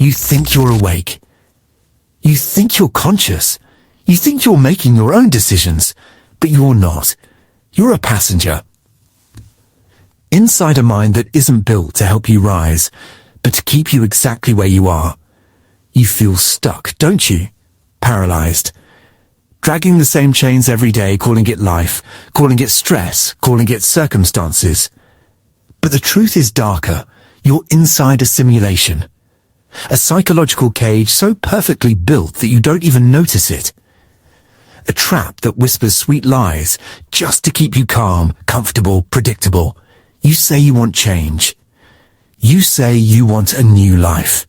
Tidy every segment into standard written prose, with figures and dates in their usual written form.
You think you're awake. You think you're conscious. You think you're making your own decisions, but you're not. You're a passenger. Inside a mind that isn't built to help you rise, but to keep you exactly where you are. You feel stuck, don't you? Paralyzed. Dragging the same chains every day, calling it life, calling it stress, calling it circumstances. But the truth is darker. You're inside a simulation. A psychological cage so perfectly built that you don't even notice it. A trap that whispers sweet lies just to keep you calm, comfortable, predictable. You say you want change. You say you want a new life.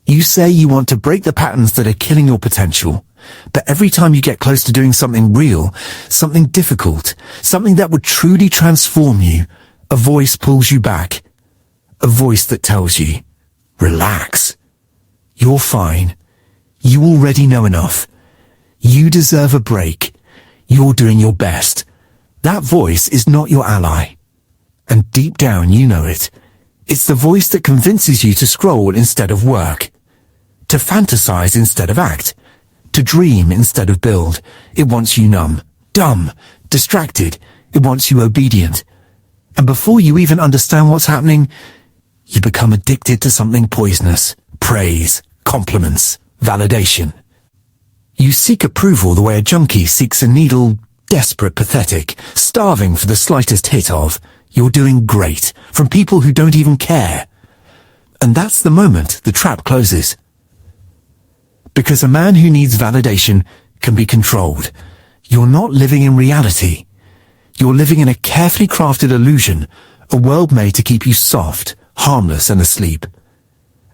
You say you want to break the patterns that are killing your potential. But every time you get close to doing something real, something difficult, something that would truly transform you, a voice pulls you back. A voice that tells you, relax. You're fine. You already know enough. You deserve a break. You're doing your best. That voice is not your ally. And deep down you know it. It's the voice that convinces you to scroll instead of work. To fantasize instead of act. To dream instead of build. It wants you numb, dumb, distracted. It wants you obedient. And before you even understand what's happening, you become addicted to something poisonous. Praise, compliments, validation. You seek approval the way a junkie seeks a needle, desperate, pathetic, starving for the slightest hit of, you're doing great, from people who don't even care. And that's the moment the trap closes. Because a man who needs validation can be controlled. You're not living in reality. You're living in a carefully crafted illusion, a world made to keep you soft, harmless and asleep.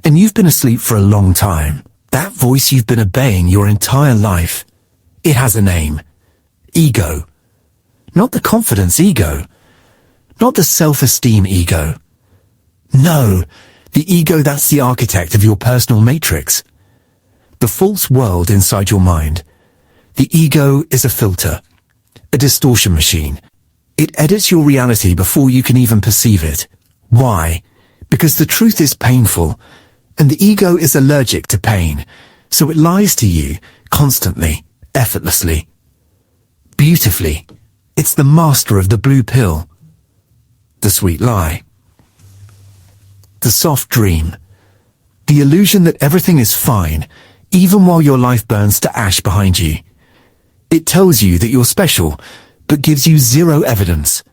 And you've been asleep for a long time. That voice you've been obeying your entire life. It has a name. Ego. Not the confidence ego. Not the self-esteem ego. No, the ego that's the architect of your personal matrix. The false world inside your mind. The ego is a filter, a distortion machine. It edits your reality before you can even perceive it. Why? Because the truth is painful, and the ego is allergic to pain, so it lies to you constantly, effortlessly, beautifully. It's the master of the blue pill. The sweet lie. The soft dream. The illusion that everything is fine, even while your life burns to ash behind you. It tells you that you're special, but gives you zero evidence.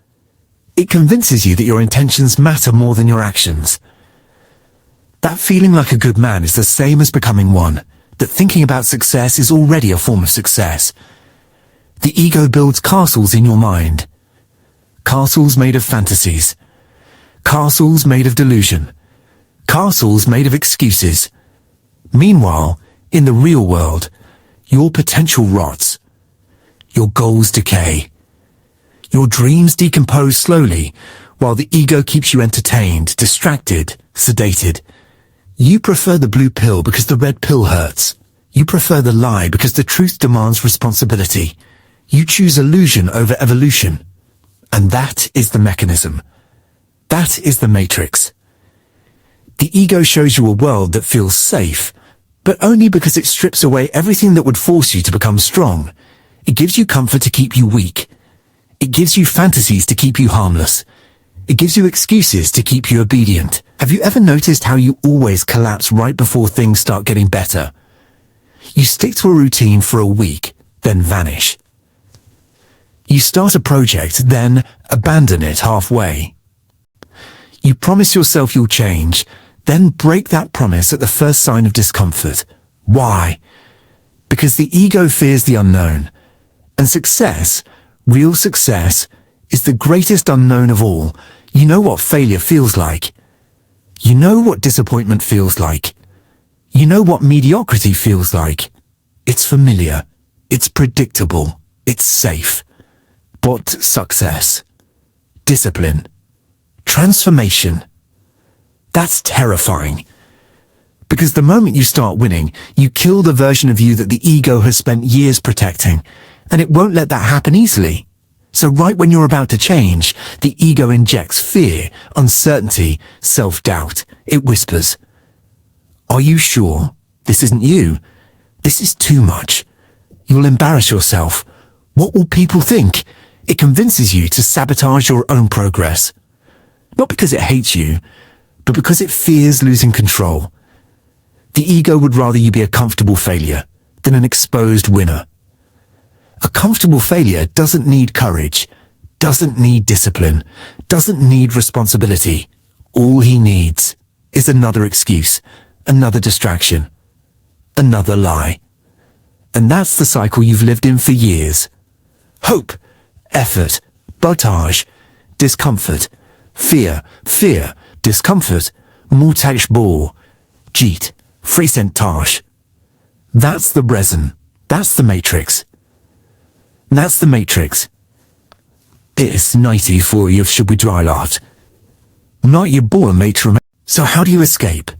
It convinces you that your intentions matter more than your actions. That feeling like a good man is the same as becoming one, that thinking about success is already a form of success. The ego builds castles in your mind. Castles made of fantasies. Castles made of delusion. Castles made of excuses. Meanwhile, in the real world, your potential rots. Your goals decay. Your dreams decompose slowly, while the ego keeps you entertained, distracted, sedated. You prefer the blue pill because the red pill hurts. You prefer the lie because the truth demands responsibility. You choose illusion over evolution. And that is the mechanism. That is the matrix. The ego shows you a world that feels safe, but only because it strips away everything that would force you to become strong. It gives you comfort to keep you weak. It gives you fantasies to keep you harmless. It gives you excuses to keep you obedient. Have you ever noticed how you always collapse right before things start getting better? You stick to a routine for a week, then vanish. You start a project, then abandon it halfway. You promise yourself you'll change, then break that promise at the first sign of discomfort. Why? Because the ego fears the unknown. And success, real success, is the greatest unknown of all. You know what failure feels like. You know what disappointment feels like. You know what mediocrity feels like. It's familiar. It's predictable. It's safe. But success, discipline, transformation, that's terrifying. Because the moment you start winning, you kill the version of you that the ego has spent years protecting, and it won't let that happen easily. So right when you're about to change, the ego injects fear, uncertainty, self-doubt. It whispers, you sure? This isn't you. This is too much. You'll embarrass yourself. What will people think? It convinces you to sabotage your own progress. Not because it hates you, but because it fears losing control. The ego would rather you be a comfortable failure than an exposed winner. A comfortable failure doesn't need courage, doesn't need discipline, doesn't need responsibility. All he needs is another excuse, another distraction, another lie. And that's the cycle you've lived in for years. Hope, effort, botage, discomfort, fear, discomfort, montage ball, jeet, frecentage. That's the resin. That's the matrix. That's the matrix. It's 94 you should be dry laughed. Not your ball, matron. So how do you escape?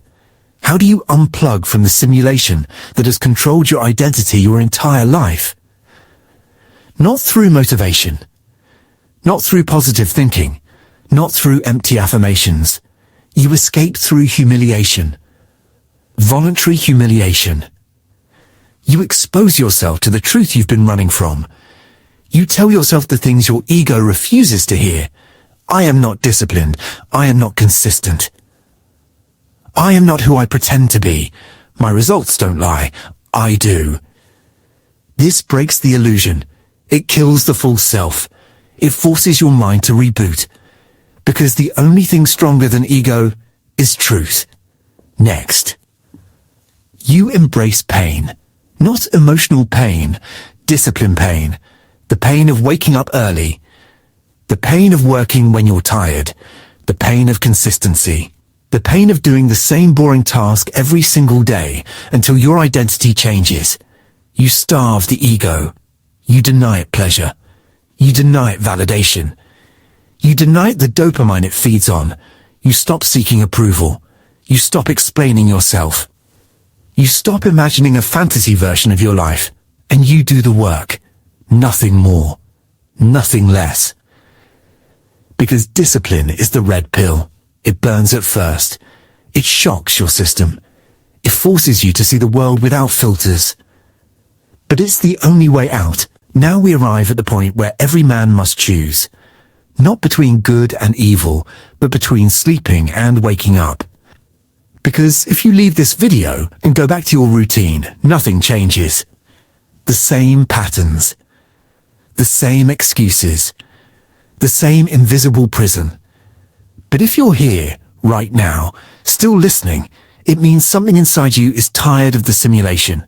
How do you unplug from the simulation that has controlled your identity your entire life? Not through motivation. Not through positive thinking. Not through empty affirmations. You escape through humiliation. Voluntary humiliation. You expose yourself to the truth you've been running from. You tell yourself the things your ego refuses to hear. I am not disciplined. I am not consistent. I am not who I pretend to be. My results don't lie. I do. This breaks the illusion. It kills the false self. It forces your mind to reboot. Because the only thing stronger than ego is truth. Next. You embrace pain. Not emotional pain, discipline pain. The pain of waking up early. The pain of working when you're tired. The pain of consistency. The pain of doing the same boring task every single day until your identity changes. You starve the ego. You deny it pleasure. You deny it validation. You deny it the dopamine it feeds on. You stop seeking approval. You stop explaining yourself. You stop imagining a fantasy version of your life, and you do the work. Nothing more. Nothing less. Because discipline is the red pill. It burns at first. It shocks your system. It forces you to see the world without filters. But it's the only way out. Now we arrive at the point where every man must choose. Not between good and evil, but between sleeping and waking up. Because if you leave this video and go back to your routine, nothing changes. The same patterns. The same excuses. The same invisible prison. But if you're here, right now, still listening, it means something inside you is tired of the simulation.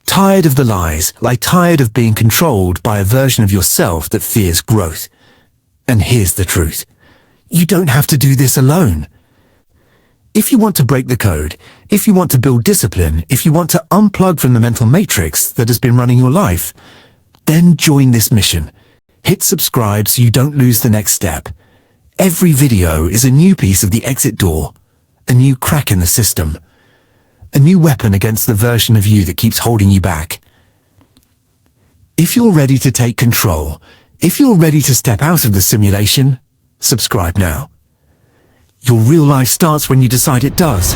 Tired of the lies, like tired of being controlled by a version of yourself that fears growth. And here's the truth. You don't have to do this alone. If you want to break the code, if you want to build discipline, if you want to unplug from the mental matrix that has been running your life, then join this mission. Hit subscribe so you don't lose the next step. Every video is a new piece of the exit door, a new crack in the system, a new weapon against the version of you that keeps holding you back. If you're ready to take control, if you're ready to step out of the simulation, subscribe now. Your real life starts when you decide it does.